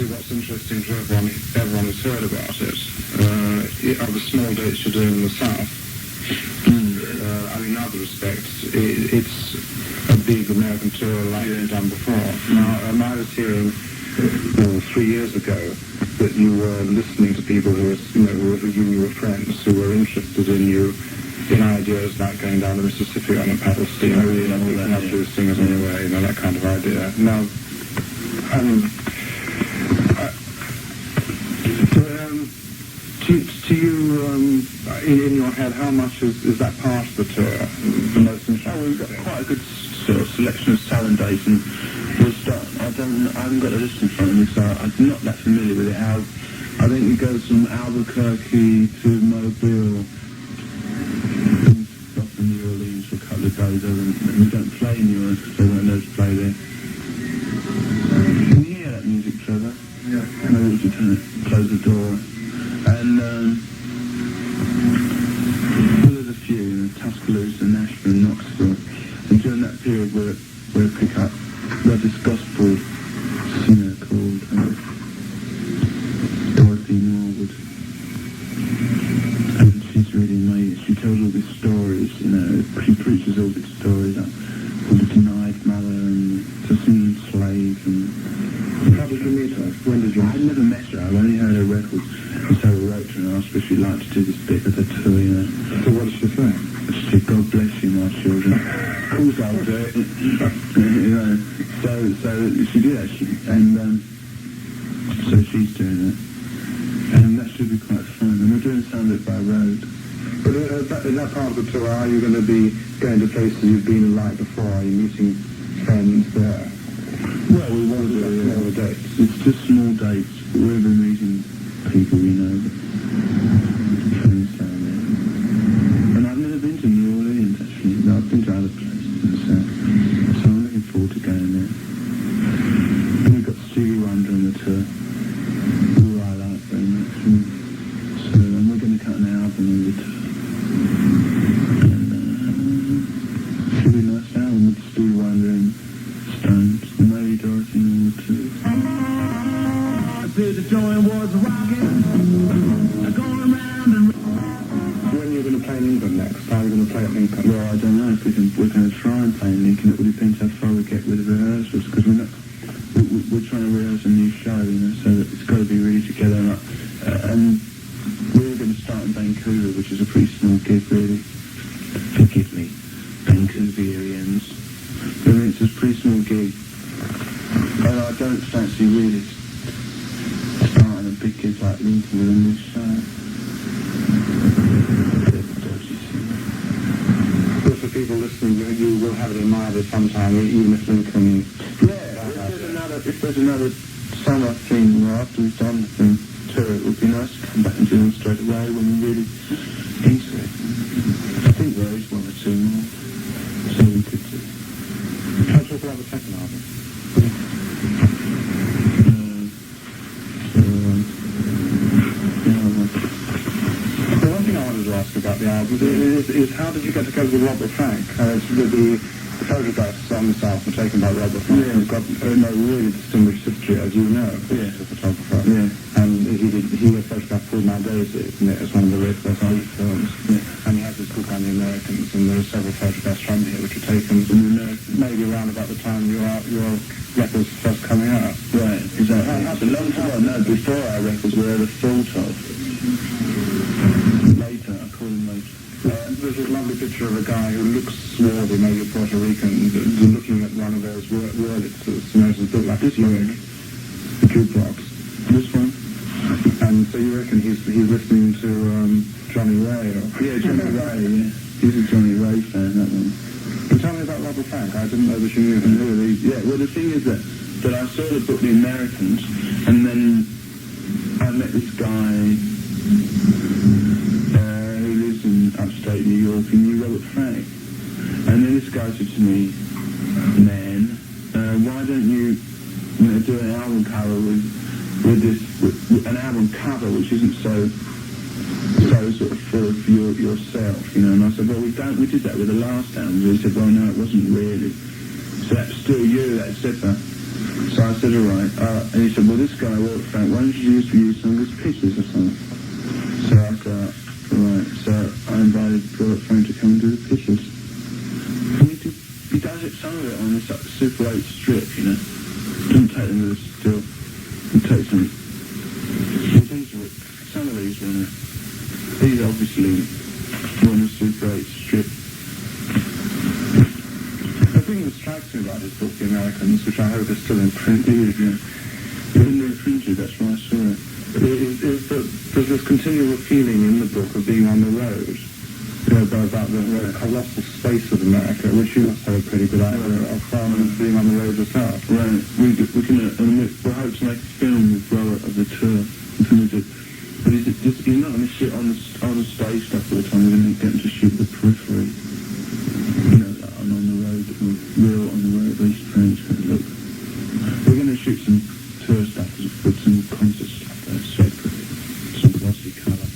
obviously what's interesting to everyone who's heard about it, are the small dates you're doing in the south. In other respects, it's a big American tour like you've done before. Now, I was hearing 3 years ago that you were listening to people who were friends who were interested in you, in ideas like going down the Mississippi on a paddle steamer, picking up two singers on your way, that kind of idea. Now, to you, in your head, how much is that part of the tour? The most interesting? We've got quite a good sort of selection of Southern dates, and I haven't got a list in front of me, so I'm not that familiar with it. I think it goes from Albuquerque to Mobile, and stop in New Orleans for a couple of days, and we don't play in New Orleans because they won't let us play there. Can you hear that music, Trevor? Yeah. Maybe we should close the door. And there's a few, Tuscaloosa, Nashville, Knoxville, and during that period we'll pick up this gospel singer called Dorothy Norwood, and she's really amazing. She tells all these stories, she preaches all these stories of the denied mother and just enslaved. And how did you meet her? When did you? I'd never met her. I've only heard her records. And so we wrote to her and asked if she'd like to do this bit of the tour, So what did she say? She said, "God bless you, my children." Of course I'll do it. So she did actually, and so she's doing it. And that should be quite fun. And we're doing some of it by road. But in that part of the tour, are you going to be going to places you've been like before? Are you meeting friends there? Well, we want to do smaller dates. It's just small dates. We'll be meeting people friends down there. And I've never been to New Orleans, actually. No, I've been to other places. So I'm looking forward to going there. And we've got Stevie Wonder on the tour, who I like very much. And we're going to cut an album on the tour. And it should be a nice album with Stevie Wonder and Stones, and maybe Dorothy Norwood too. The joint was rocking, going round and round. When are you going to play in England next? How are you going to play at Lincoln? Well, I don't know if we're going to try and play in Lincoln. It will depend how far we get with the rehearsals, because we're trying to rehearse a new show, so that it's got to be really together. And we're going to start in Vancouver, which is a pretty small gig, really. Forgive me, Vancouverians. I mean, it's a pretty small gig, and I don't fancy really starting a big gig like Lincoln with a new show. Well, for people listening, you will have it in mind at some time, even if Lincoln... If there's another summer thing, after we've done the tour, it would be nice to come back and do them straight away when we're really into it. I think there is one or two more, so we could do. Can I talk about the second album? The one thing I wanted to ask about the album is how did you get together with Robert Frank? The photographs on this album were taken by Robert Frank. Yeah. He's got a really distinguished history, as you know, Yeah. as a photographer. Yeah. And he photographed Pull My Daisy, isn't it? It's one of the very first films. Yeah. And he has this book on the Americans, and there are several photographs from here which were taken maybe around about the time your records were first coming out. Right, exactly. It's a long time. No, before our records were ever thought of. Later, I call them later. There's a lovely picture of a guy who looks swarthy, maybe Puerto Rican, looking at one of those Wurlitzers, it's built like this Buick, the jukebox. This one? And so you reckon he's listening to Johnny Ray? Yeah, Johnny Ray, yeah. He's a Johnny Ray fan, that one. But tell me about Robert Frank. I didn't know that you knew him really. Yeah, well, the thing is that I saw the book The Americans, and then I met this guy who lives in upstate New York, and knew Robert Frank. And then this guy said to me, "Man, why don't you do an album cover with an album cover which isn't so sort of full of yourself, And I said, well, we did that with the last album. He said, well, no, it wasn't really. So that's still you, that's Zipper. So I said, all right. And he said, well, this guy, us still. And take some of these were, these obviously were a Super 8 strip. The thing that strikes me about this book, The Americans, which I hope is still in print, It's in there printed, that's why I saw it. is that there's this continual feeling in the book of being on the road. You know, about the colossal space of America, which you must have a pretty good idea of from being on the road yourself. Right, we hope to make a film with Robert of the tour. But he's not going to shoot on the stage stuff all the time. We're going to get him to shoot the periphery. You know, on the road, real on the road, these trains going to look. We're going to shoot some tour stuff with some concert stuff there, separate, some glossy colour.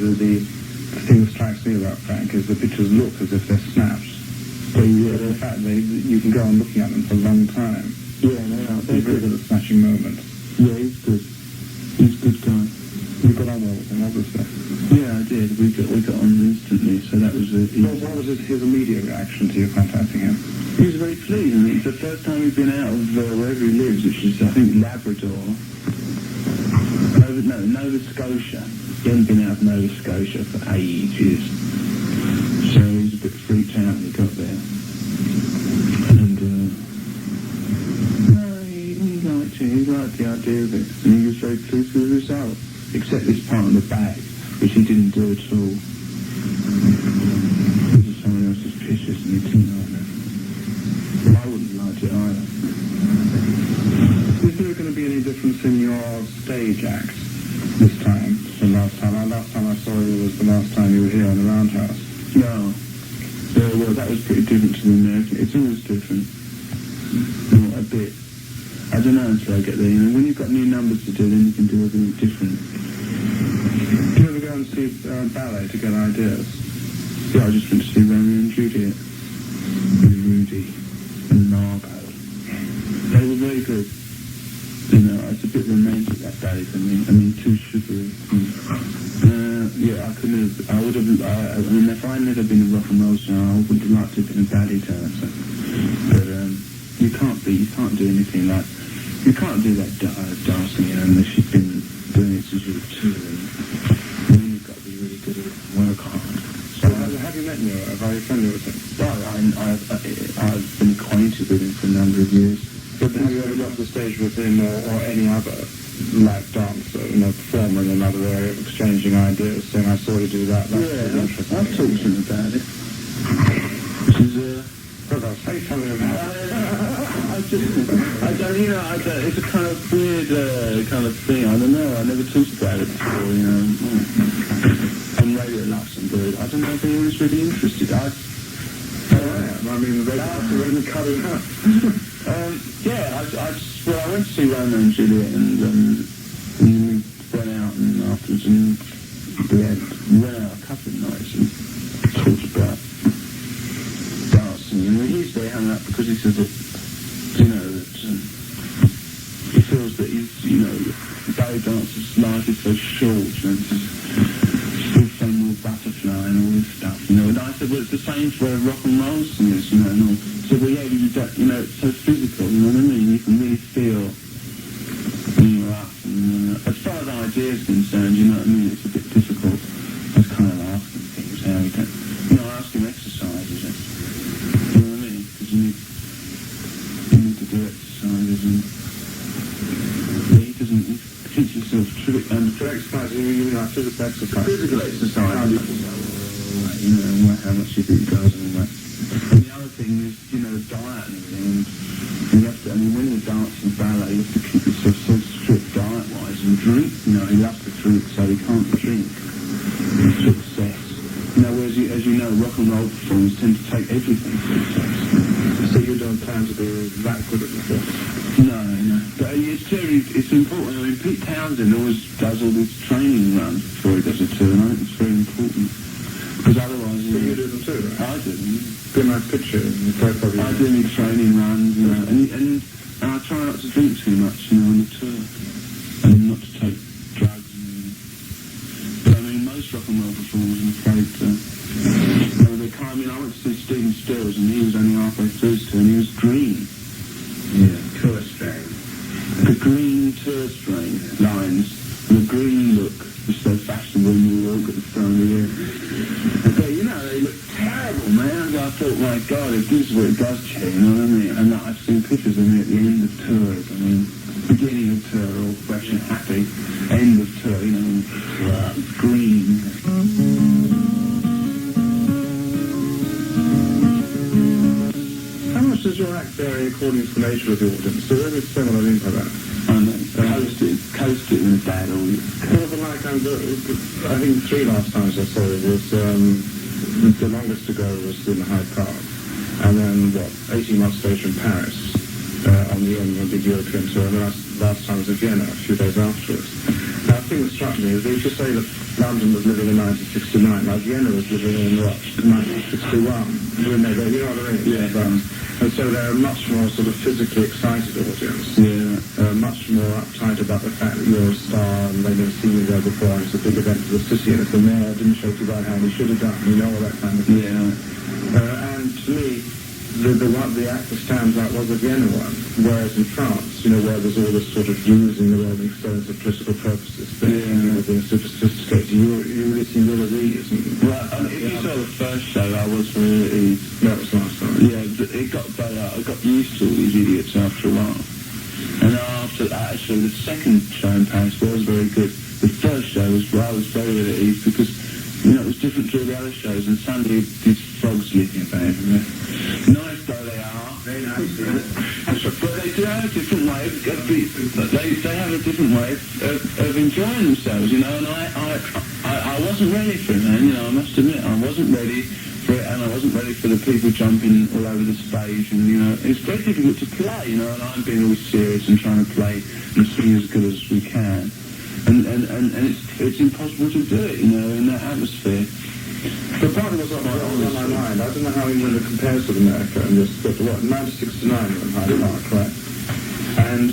The thing that strikes me about Frank is the pictures look as if they're snaps. So in fact, you can go on looking at them for a long time. Yeah, they are. They're very good at snatching moments. Yeah, he's good. He's a good guy. You got on well with him, obviously. Yeah, I did. We got on instantly, so that was what was his immediate reaction to you contacting him? He was very pleased. I mean, it's the first time he'd been out of wherever he lives, which is, I think, Labrador. Nova Scotia. He hadn't been out of Nova Scotia for ages. So he was a bit freaked out when he got there. And, no, he liked it. He liked the idea of it. And he was very pleased with the result. Except this part on the back, which he didn't do at all. This is someone else's pictures and he didn't like it. Well, I wouldn't have liked it either. Is there going to be any difference in your stage act this time than last time? Last time I saw you was the last time you were here in the Roundhouse. No. Well, that was pretty different to the American. It's always different. Not a bit. I don't know until I get there. You know, when you've got new numbers to do, then you can do everything different. Do you ever go and see ballet to get ideas? Yeah, I just went to see Romeo and Juliet. With Rudy and Margot. They were very good. You know, it's a bit romantic, that ballet for me. I mean, too sugary. Yeah, I would have, I mean, if I'd never been a rock and roll star, I would have liked to have been a ballet dancer. But, you can't do anything like, you can't do that dancing, you know, unless you've been doing it since you were 2, and then you've got to be really good at it and work hard. So, have you met him? Are you friendly with him? Well, I've been acquainted with him for a number of years. But have you ever got to the stage with him or any other like dancer, you know, performer in another area of exchanging ideas, saying, I saw you do that, that's really interesting. I've talked to him about it. Which is, say something about it. It's a kind of weird kind of thing, I don't know, I never talked about it before, you know. On Radio Luxembourg, I don't know if anyone's really interested. I mean, they wouldn't cut it out. I went to see Romeo and Juliet, and we went out and afterwards, and we went out a couple of nights and talks about dancing. And he's very hung up because he says that, he feels that he's, ballet dancer's life is so short, there's still so more butterfly and all this stuff, And I said, well, it's the same for rock and roll singers, And all. So, well, yeah, it's so physical, you know what I mean? You can really feel when you're up. And, as far as idea is concerned, you know what I mean? It's a bit difficult. I was kind of asking things, how we don't... ask him exercises, you know what I mean? Because you need to do exercises and... he doesn't... He thinks himself For exercise, you mean like physical exercise? Physical exercise. How much you think he does and all that. And the other thing is, diet and everything. And you have to, when you're dancing ballet, you have to keep yourself so strict diet-wise and drink. He loves to drink, so he can't drink. He's success. Whereas, as you know, rock and roll performers tend to take everything for success. So you don't plan to be that good at the No. But it's important. Pete Townsend always does all these training runs before he does a tour, and I think it's very important. Because otherwise... So you do them too, right? I do them. Be my picture. I do my training runs, and I try not to drink too much, on the tour. And not to take drugs. But most rock and roll performers, I'm afraid, they come in. I went to see Stephen Stills, and he was only halfway through his tour, and he was green. Yeah, tour strain. The green tour strain lines, and the green look was so fashionable in New York at the start of the year. But, they look terrible, man. I thought, my God, if this is what it does to you, you know what I mean? And I've seen pictures of me at the end of tours. Beginning of tour, all fresh and happy. End of tour, green. How much does your act vary according to the nature of the audience? So there is similar info that. I know. Coast it with a bad audience. Well, I think 3 last times I saw it was, the longest to go was in Hyde Park. And then, 18 months later in Paris, on the end of a big European tour. And the last time was in Vienna, a few days afterwards. Now, the thing that struck me is that if you say that London was living in 1969, like Vienna was living in, 1961, when they go, you know what I mean? Yeah. And so they're a much more sort of physically excited audience. Yeah. Much more uptight about the fact that you're a star and they've never seen you there before and it's a big event for the city and if the mayor didn't shake you by hand, he should have done, all that kind of thing. Yeah. And to me, the act that stands out was the Vienna one, whereas in France, where there's all this sort of using the Rolling Stones for political purposes, people being super sophisticated, you really seem really at ease. Well, if you saw the first show, I was really at ease. That was last time. Yeah, it got better. I got used to all these idiots after a while. And after that, actually, the second show in Paris was very good. The first show I was very at ease because, it was different to all the other shows, and suddenly these frogs leaping about everywhere. Nice though they are. Very nice. But they do have a different way they have a different way of enjoying themselves, and I wasn't ready for it, man, I must admit, I wasn't ready for it, and I wasn't ready for the people jumping all over the stage, and, it's very difficult to play, and I'm being all serious and trying to play and sing as good as we can, and it's impossible to do it, in that atmosphere. But part of what's on my mind, I don't know how England compares with America in this, but 1969 in Hyde Park, right? And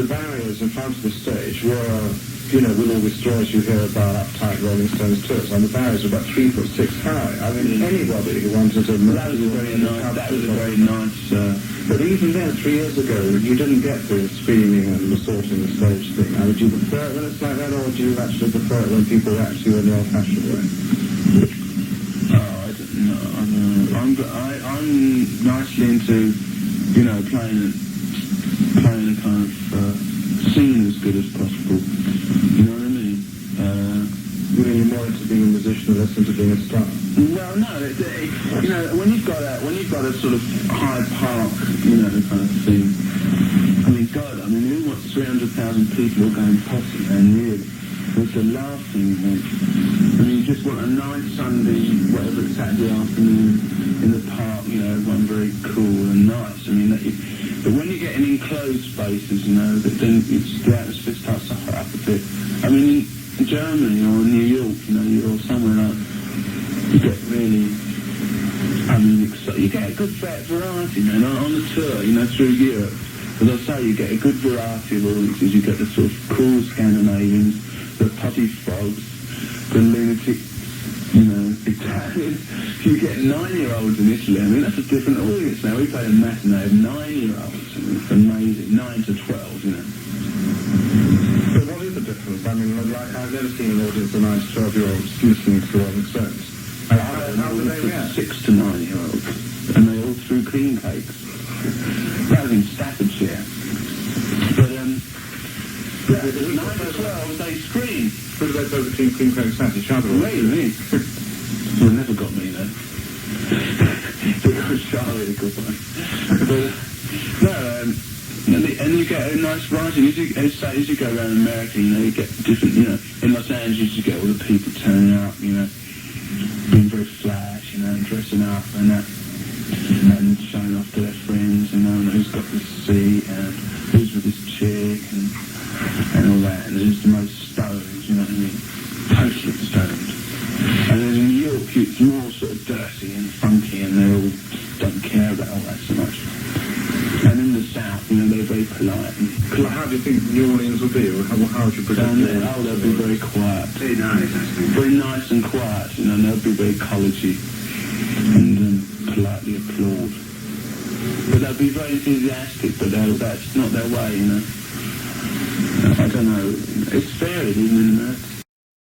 the barriers in front of the stage were, with all the stories you hear about uptight Rolling Stones tours, and the barriers were about 3'6" high. I mean, anybody who wanted to... That was a very nice... But even then, 3 years ago, you didn't get the screaming and assaulting the stage thing. Now, would you prefer it when it's like that, or do you actually prefer it when people react to you in the old-fashioned way? I don't know. I'm nicely into, playing a kind of singing as good as possible. You know what I mean? You're more into being a musician than into being a star. Well, no. When you've got a sort of Hyde Park, kind of thing. I mean, God, who wants 300,000 people all going posse, and really? It's the last thing you want. You just want a nice Sunday, whatever it's Saturday afternoon, in the park, everyone very cool and nice. But when you get in enclosed spaces, that then the atmosphere starts to hot up a bit. In Germany or New York, or somewhere like, you get really I mean, you get a good variety, man, on the tour, you know, through Europe. As I say, you get a good variety of audiences. You get the sort of cool Scandinavians, the putty frogs, the lunatics, you know, Italians. You get 9-year-olds in Italy. I mean, that's a different audience now. We play a matinee of 9-year-olds. It's amazing. 9 to 12, you know. But what is the difference? I mean, like, I've never seen an audience of 9 to 12-year-olds listening to Rolling Stones. How do they react? 6 to 9-year-olds. And they all threw cream cakes. That was in Staffordshire. But, 9 to 12, they scream. Who do they play the cream cakes at each other? Me. Well, never got me, though. It was Charlie, a good one. But, and you get a nice variety. As you go around America, you know, you get different, you know, in Los Angeles you get all the people turning up, you know, being very flash, you know, and dressing up and that, and showing off to their friends, you know, and who's got this seat, and who's with this chick, and all that, and who's the most stoned, you know what I mean, totally stoned. And then in New York, you're all sort of dirty and funky, and they all don't care about all that so much. And in the South, you know, they're very polite. How do you think New Orleans will be, or how would you predict it? Oh, they'll be very quiet. Very nice, actually. Very nice and quiet, you know, and they'll be very collegey and politely applaud. But they'll be very enthusiastic, but that's not their way, you know. I don't know. It's varied, even in America.